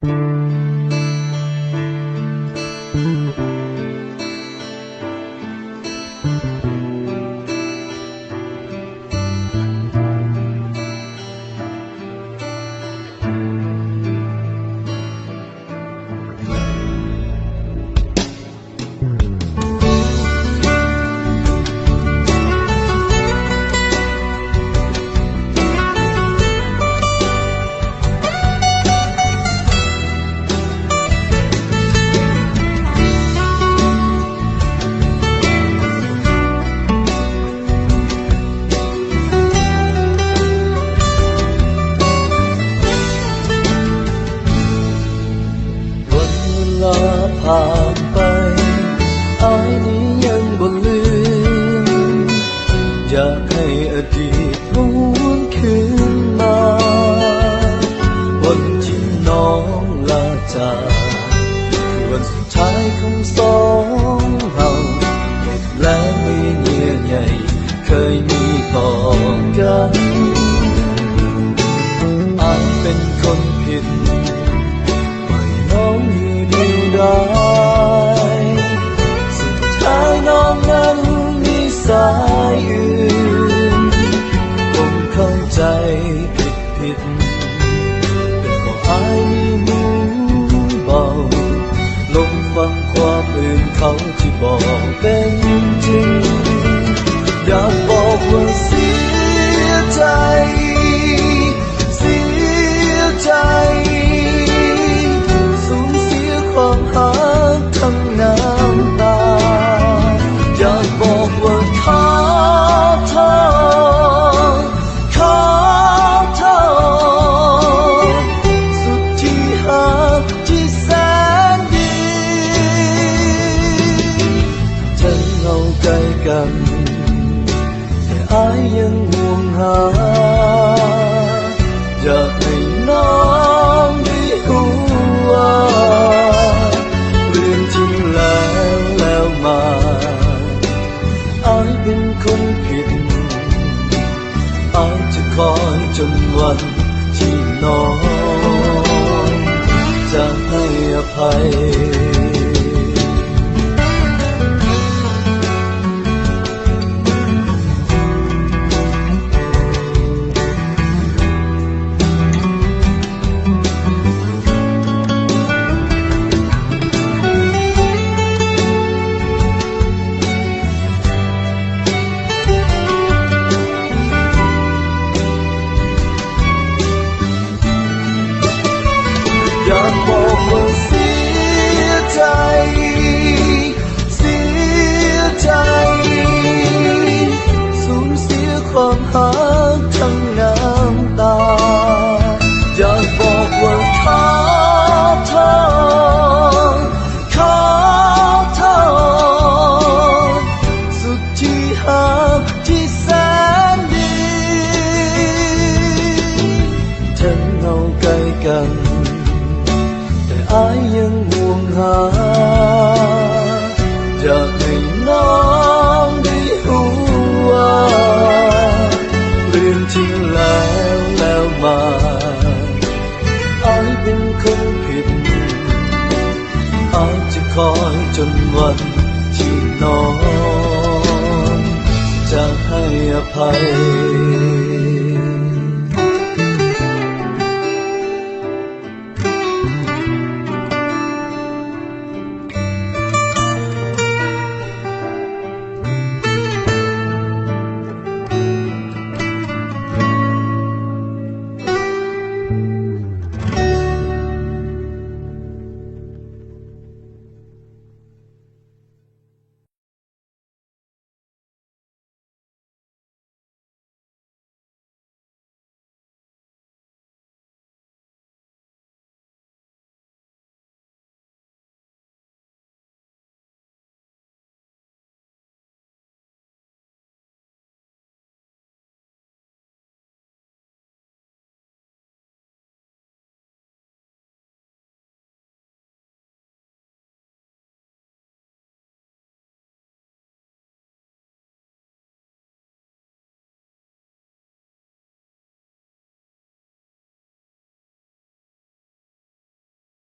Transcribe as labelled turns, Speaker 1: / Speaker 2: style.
Speaker 1: ผ่านไปอายนี้ยังบ่ลืมอยากให้อดีตหวนคืนมาวันที่น้องลาจากคือวันสุดท้ายของสองเราเหตุและมีเยื่อใยเคยมีต่อกันอายเป็นคนผิดปล่อยน้องอยู่เดียวดายสุดท้ายน้องนั้นมีสายอื่นคงเข้าใจผิดเป็นเพราะอายมีหูเบาลงฟังความอื่นเขาที่บอกเป็นจริงอยากบอกว่าเสียใจสูญเสียความรักทั้งน้ำตาอยากบอกว่าขอโทษสุดที่หักที่แสนดีถึงเราใกล้กันแต่อายยังห่วงหาอยากให้น้องได้รู้ว่าเรื่องจริงแล้วมาอายเป็นคนผิดอายจะคอยจนวันที่น้องจะให้อภัยอยากบอกว่าเสียใจสูญเสียความรักทั้งน้ำตาอยากบอกว่าขอโทษสุดที่หักที่แสนดีถึงเราใกล้กันอายยังห่วงหาอยากให้น้องได้รู้ว่าเรื่องจริงแล้วมาอายเป็นคนผิดอายจะคอยจนวันที่น้องจะให้อภัย